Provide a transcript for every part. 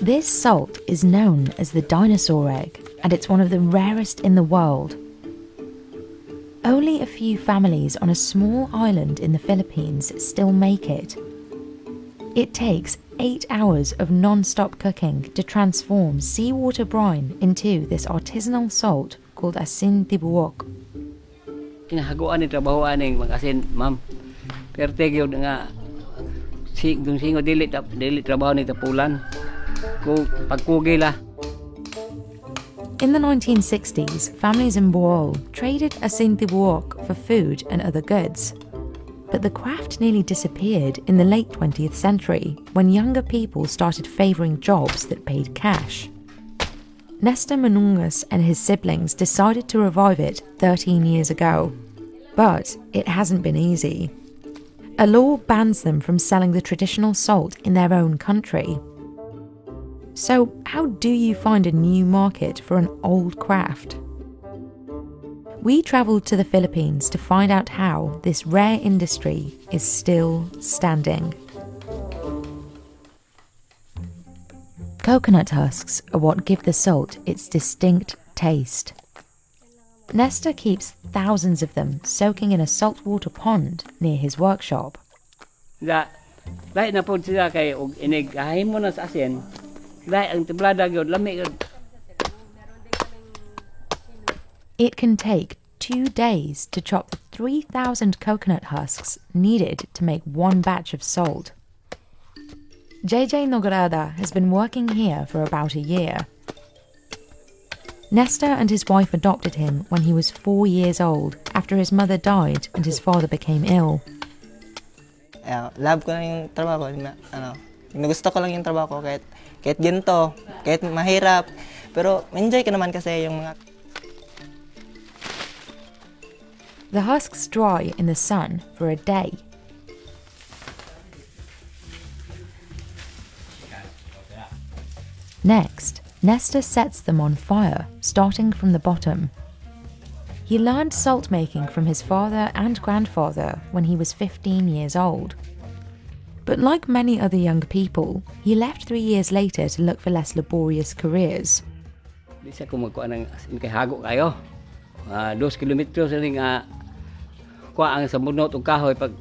This salt is known as the dinosaur egg, and it's one of the rarest in the world. Only a few families on a small island in the Philippines still make it. It takes 8 hours of non-stop cooking to transform seawater brine into this artisanal salt called Asin Tibuok. Kinahaguan ni trabahoan ng mag-asin, ma'am. Perte gyud nga singo dili trabaho ni tapulan. Pagkugila. In the 1960s, families in Bohol traded Asin Tibuok for food and other goods. But the craft nearly disappeared in the late 20th century when younger people started favouring jobs that paid cash. Nestor Manungas and his siblings decided to revive it 13 years ago. But it hasn't been easy. A law bans them from selling the traditional salt in their own country. So how do you find a new market for an old craft? We travelled to the Philippines to find out how this rare industry is still standing. Coconut husks are what give the salt its distinct taste. Nestor keeps thousands of them soaking in a saltwater pond near his workshop. Dahil na po sila kay inigahin mo na sa asin, dahil ang tiblada gyud lami gyud. It can take 2 days to chop the 3,000 coconut husks needed to make one batch of salt. JJ Nogarada has been working here for about a year. Nestor and his wife adopted him when he was 4 years old after his mother died and his father became ill. Love ko na yung trabaho ko. Gusto ko lang yung trabaho ko kahit ginto, kahit mahirap. Pero enjoy ko naman kasi yung mga... The husks dry in the sun for a day. Next, Nestor sets them on fire, starting from the bottom. He learned salt making from his father and grandfather when he was 15 years old. But like many other young people, he left 3 years later to look for less laborious careers. Di siya kumagkuha ng kay hago kayo. 2 kilometro sa ring kuha ang samunot ug kahoy pag.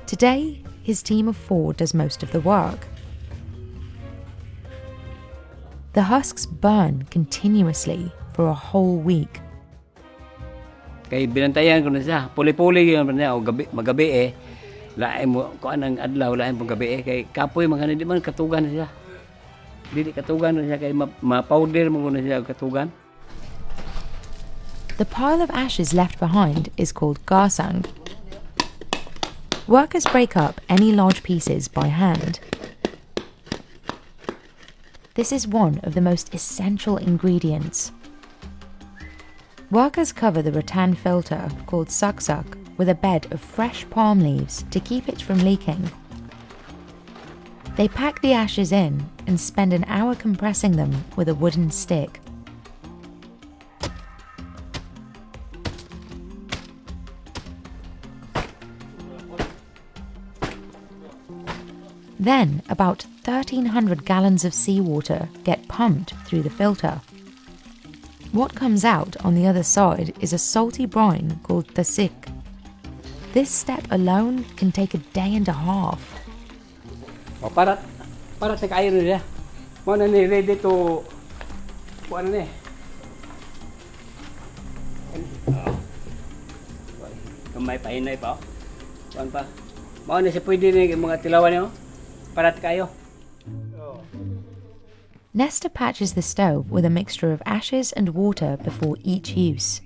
Today, his team of 4 does most of the work. The husks burn continuously for a whole week. Kay binantayan ko na siya. Puli-puli yun niya o magabi lain mo kuan ang adlaw lain pong gabi kay kapoy mga di man katugan na siya. Dili katugan na siya kay ma-powder mo na siya katugan. The pile of ashes left behind is called garsang. Workers break up any large pieces by hand. This is one of the most essential ingredients. Workers cover the rattan filter, called saksak, with a bed of fresh palm leaves to keep it from leaking. They pack the ashes in and spend an hour compressing them with a wooden stick. Then, about 1,300 gallons of seawater get pumped through the filter. What comes out on the other side is a salty brine called tasik. This step alone can take a day and a half. Para sa kayo niya. Mo na ni ready to kuan ni. Kamay pa inay pa. Kuan pa. Mo na siya pwede ni mga tilawan niyo. Para kayo. Nestor patches the stove with a mixture of ashes and water before each use.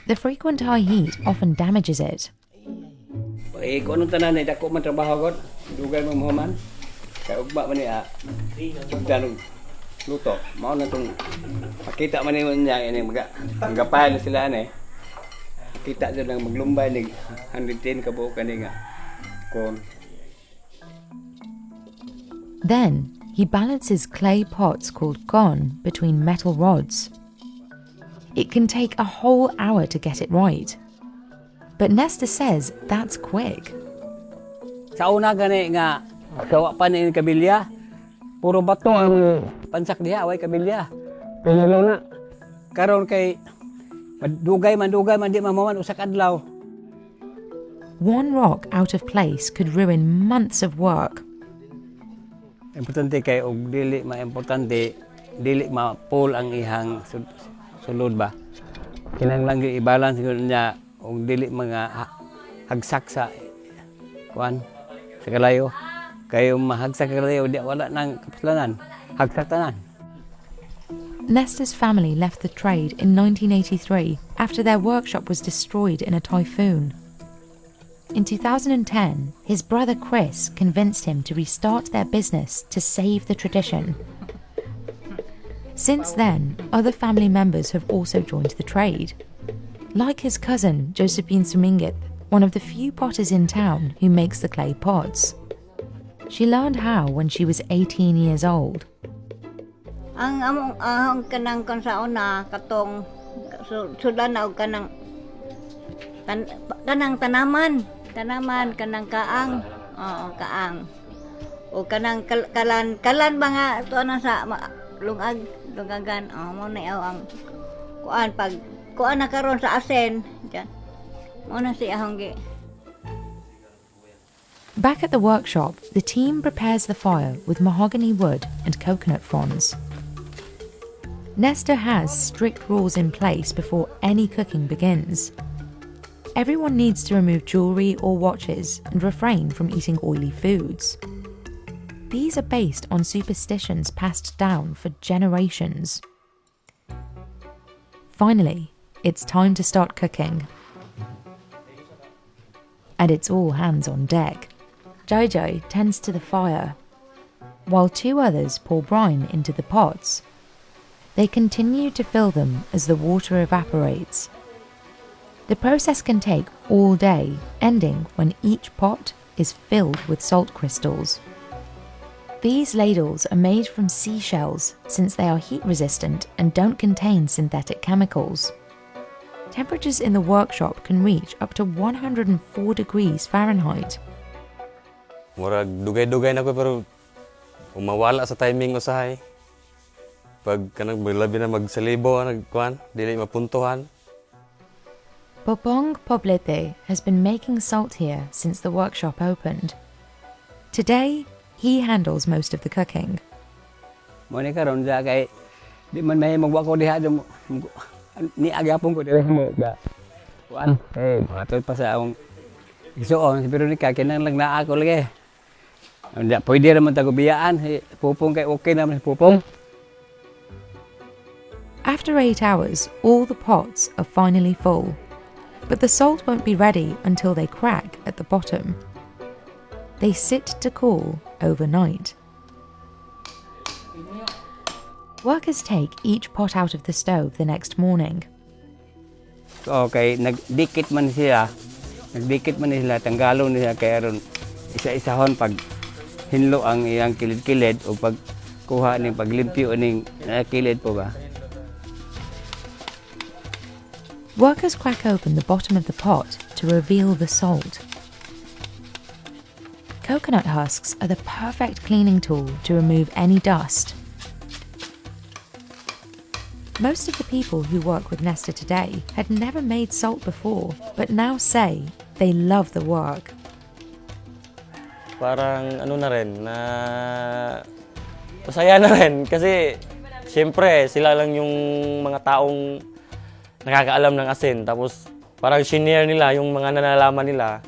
The frequent high heat often damages it. Kung anong tanan ay dako man trabaho god, dugay mo man. Kay ugma man ni luto. Mao na tong makita man niya ini magapayan na sila ani. Kita jud lang maglumbay ni 110 ka buok kani nga kon. Then, he balances clay pots called gon between metal rods. It can take a whole hour to get it right. But Nestor says that's quick. Sa una gani nga kawa pa ni kabilya, puro bato ang pansak diha, away kabilya. Pinalaw na. Karon kay madugay man di mamaman usak adlaw. One rock out of place could ruin months of work. Importante kay og dili importante dili ma-pull ang ihang sulod ba. Kinahanglan gyud i-balance gyud niya og dili mga hagsak sa kuan sa kalayo. Kay mahagsak kalayo di wala nang kapuslanan. Hagsak tanan. Nestor's family left the trade in 1983 after their workshop was destroyed in a typhoon. In 2010, his brother Chris convinced him to restart their business to save the tradition. Since then, other family members have also joined the trade. Like his cousin, Josephine Sumingit, one of the few potters in town who makes the clay pots. She learned how when she was 18 years old. Ang among kanang konsaon na katong sudan na og kanang tanaman kanang kaang kaang o kanang kalan mga to na sa lungagan mo na ang kuan pag kuan na karon sa asin diyan mo na si ahong gi. Back at the workshop, the team prepares the fire with mahogany wood and coconut fronds. Nestor has strict rules in place before any cooking begins. Everyone needs to remove jewellery or watches and refrain from eating oily foods. These are based on superstitions passed down for generations. Finally, it's time to start cooking. And it's all hands on deck. Jojo tends to the fire, while two others pour brine into the pots. They continue to fill them as the water evaporates. The process can take all day, ending when each pot is filled with salt crystals. These ladles are made from seashells since they are heat resistant and don't contain synthetic chemicals. Temperatures in the workshop can reach up to 104 degrees Fahrenheit. Murag dugay-dugay na ko pero umawala sa timing usahay. Pag kanang labi na magsalibo nagkuan, dili mapuntuhan. Bobong Poblete has been making salt here since the workshop opened. Today, he handles most of the cooking. Mo ni karon ja kay di man may magwa ko diha ni agapon ko dire mo ga. Kuan matod pa sa akong igsuon pero ni kakinan lang naa ako lagi. Anda pwede ra man ta biyaan pupong kay okay naman pupong. After 8 hours, all the pots are finally full, but the salt won't be ready until they crack at the bottom. They sit to cool overnight. Workers take each pot out of the stove the next morning. Okay, nagdikit man sila tanggalon nila kay aron isa-isahon pag hinlo ang iyang kilid-kilid o pag kuha ning paglimpyo ning kilid po ba. Workers crack open the bottom of the pot to reveal the salt. Coconut husks are the perfect cleaning tool to remove any dust. Most of the people who work with Nestor today had never made salt before, but now say they love the work. Parang ano na rin, na masaya na rin kasi siyempre sila lang yung mga taong nakakaalam ng asin tapos parang shinare nila yung mga nalalaman nila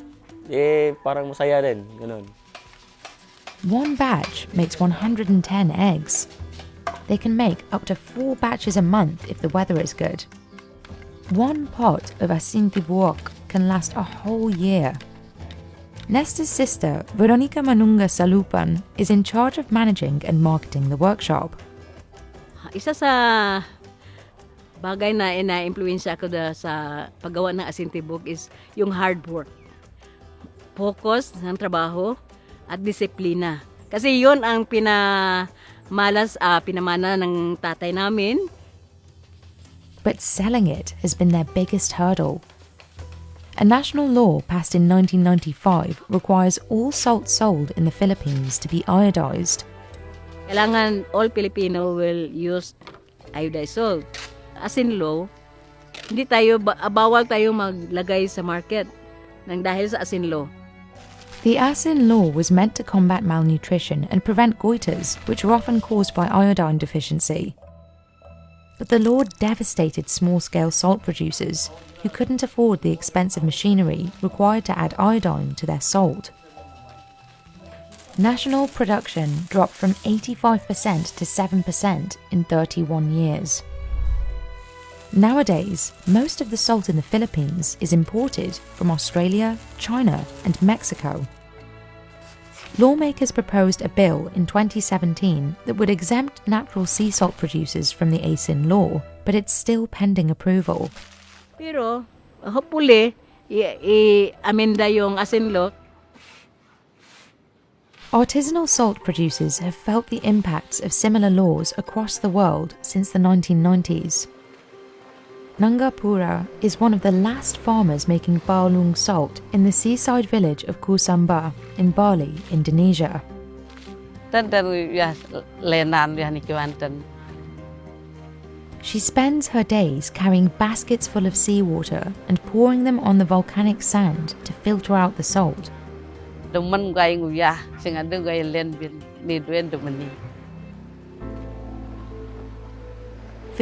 parang masaya din ganun. One batch makes 110 eggs. They can make up to 4 batches a month if the weather is good. One pot of Asin Tibuok can last a whole year. Nestor's sister, Veronica Manunga Salupan, is in charge of managing and marketing the workshop. Isa sa bagay na ina-influensya ko sa paggawa ng Asin Tibuok is yung hard work. Focus ng trabaho at disiplina. Kasi yun ang pinamana ng tatay namin. But selling it has been their biggest hurdle. A national law passed in 1995 requires all salt sold in the Philippines to be iodized. Kailangan all Filipino will use iodized salt. As in law, hindi tayo, bawal tayo maglagay sa market nang dahil sa asin law. The Asin law was meant to combat malnutrition and prevent goiters, which are often caused by iodine deficiency. But the law devastated small-scale salt producers who couldn't afford the expensive machinery required to add iodine to their salt. National production dropped from 85% to 7% in 31 years. Nowadays, most of the salt in the Philippines is imported from Australia, China, and Mexico. Lawmakers proposed a bill in 2017 that would exempt natural sea salt producers from the Asin law, but it's still pending approval. Pero, hopefully, i-amenda yung asin law. Artisanal salt producers have felt the impacts of similar laws across the world since the 1990s. Nangapura is one of the last farmers making balung salt in the seaside village of Kusamba in Bali, Indonesia. She spends her days carrying baskets full of seawater and pouring them on the volcanic sand to filter out the salt. For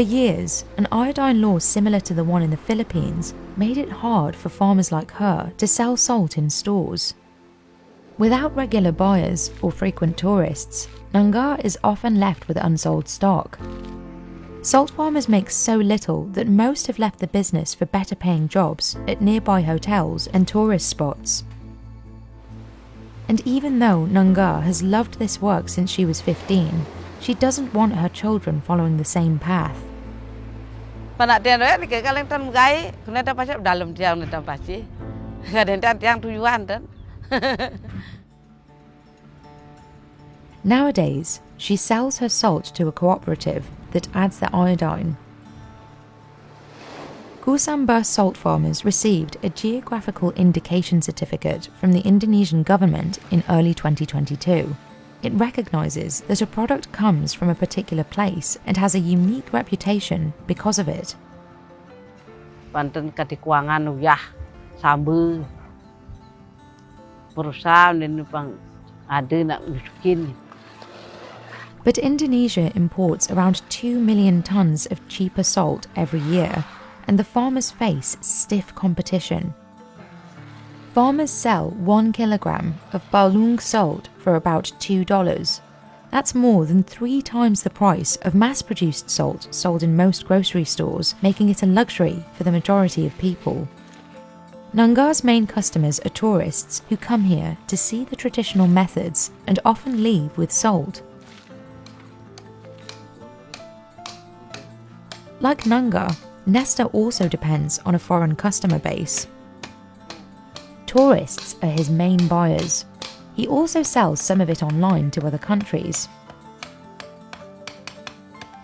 years, an iodine law similar to the one in the Philippines made it hard for farmers like her to sell salt in stores. Without regular buyers or frequent tourists, Nanga is often left with unsold stock. Salt farmers make so little that most have left the business for better paying jobs at nearby hotels and tourist spots. And even though Nanga has loved this work since she was 15, she doesn't want her children following the same path. Nowadays, she sells her salt to a cooperative that adds the iodine. Kusamba salt farmers received a geographical indication certificate from the Indonesian government in early 2022. It recognises that a product comes from a particular place and has a unique reputation because of it. Panten katikwangan uyah sabu perusahaan dan pang ada nak miskin. But Indonesia imports around 2 million tonnes of cheaper salt every year, and the farmers face stiff competition. Farmers sell 1 kilogram of balung salt for about $2. That's more than 3 times the price of mass-produced salt sold in most grocery stores, making it a luxury for the majority of people. Nanga's main customers are tourists who come here to see the traditional methods and often leave with salt. Like Nanga, Nesta also depends on a foreign customer base. Tourists are his main buyers. He also sells some of it online to other countries.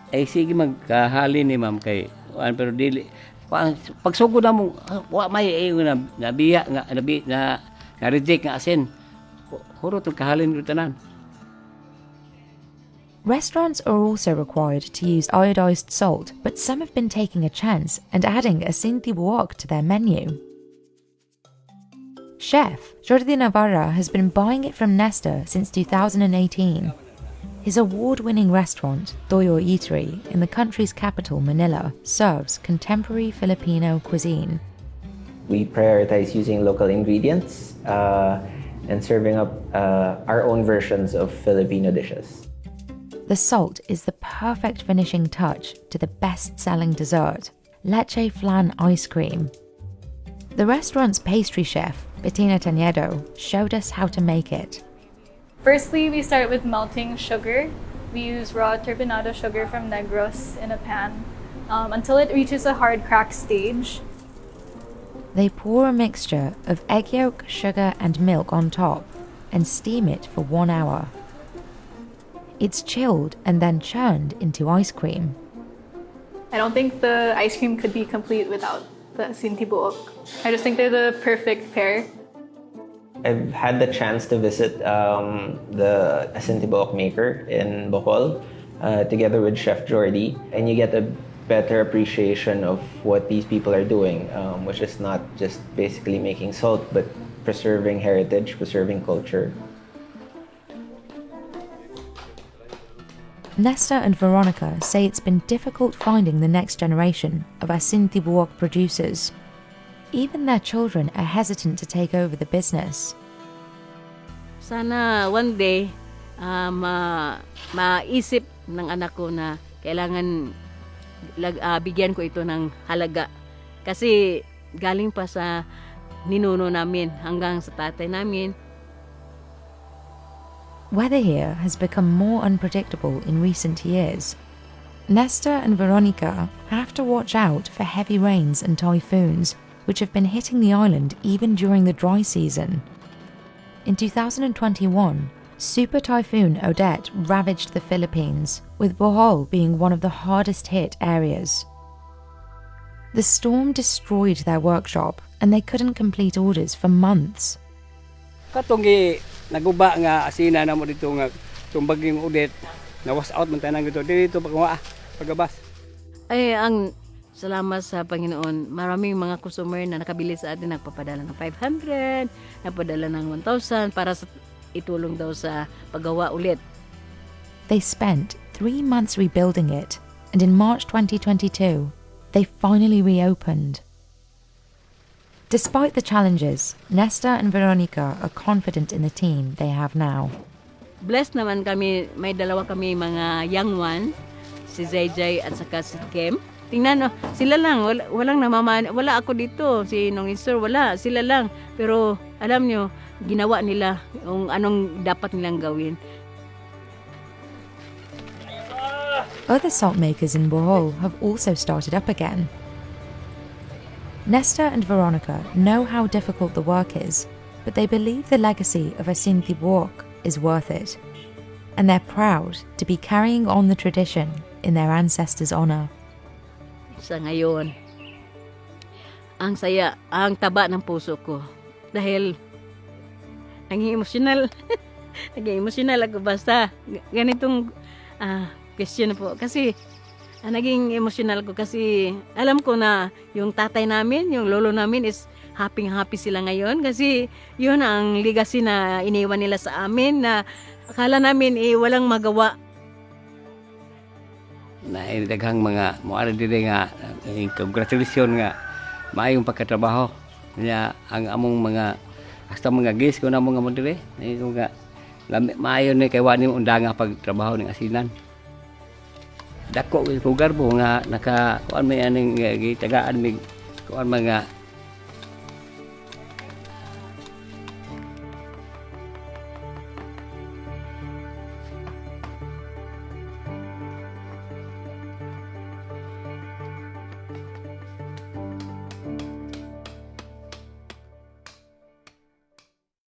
Ay sige magkahali ni ma'am kay pero dili pagsugod na mo wa may na biya nga na reject nga asin. Huro to kahalin ko tanan. Restaurants are also required to use iodized salt, but some have been taking a chance and adding Asin Tibuok to their menu. Chef Jordi Navarra has been buying it from Nesta since 2018. His award-winning restaurant, Toyo Eatery, in the country's capital, Manila, serves contemporary Filipino cuisine. We prioritize using local ingredients and serving up our own versions of Filipino dishes. The salt is the perfect finishing touch to the best-selling dessert, leche flan ice cream. The restaurant's pastry chef, Bettina Taniedo, showed us how to make it. Firstly, we start with melting sugar. We use raw turbinado sugar from Negros in a pan until it reaches a hard crack stage. They pour a mixture of egg yolk, sugar and milk on top and steam it for 1 hour. It's chilled and then churned into ice cream. I don't think the ice cream could be complete without the Asin Tibuok. I just think they're the perfect pair. I've had the chance to visit the Asin Tibuok maker in Bohol together with Chef Jordy, and you get a better appreciation of what these people are doing, which is not just basically making salt, but preserving heritage, preserving culture. Nesta and Veronica say it's been difficult finding the next generation of Asin Tibuok producers. Even their children are hesitant to take over the business. Sana one day, maisip ng anak ko na kailangan bigyan ko ito ng halaga. Kasi galing pa sa ninuno namin hanggang sa tatay namin. Weather here has become more unpredictable in recent years. Nesta and Veronica have to watch out for heavy rains and typhoons, which have been hitting the island even during the dry season. In 2021, Super Typhoon Odette ravaged the Philippines, with Bohol being one of the hardest hit areas. The storm destroyed their workshop and they couldn't complete orders for months. Katong naguba nga asina na mo dito nga tumbaging udet na was out man tanang dito pagabas. Ay, ang salamat sa Panginoon. Maraming mga customer na nakabili sa atin, nagpapadala ng 500, nagpadala ng 1,000 para sa itulong daw sa paggawa ulit. They spent 3 months rebuilding it, and in March 2022, they finally reopened. Despite the challenges, Nesta and Veronica are confident in the team they have now. Blessed naman kami, may dalawa kami mga young one, si JJ at saka si Kim. Tingnan, sila lang, walang namaman, wala ako dito, si Dinosaur, wala, sila lang. Pero alam nyo, ginawa nila yung anong dapat nilang gawin. Other salt makers in Bohol have also started up again. Nesta and Veronica know how difficult the work is, but they believe the legacy of Asin Tibuok is worth it. And they're proud to be carrying on the tradition in their ancestors' honor. Sa ngayon, ang saya, ang taba ng puso ko. Dahil, naging emosyonal. Naging emosyonal ako basta. Ganitong question po. Kasi, naging emosyonal ko kasi alam ko na yung tatay namin, yung lolo namin is happy sila ngayon. Kasi, yun ang legacy na iniwan nila sa amin na akala namin walang magawa. Na daghang mga moara diri nga congratulations nga maayong pagkatrabaho niya ang among mga hasta mga guest ko na mga mo diri nga maayo ni kay wani undanga pagtrabaho ning asinan. Dako lugar po nga naka kuan may aning gitagaan mig kuan mga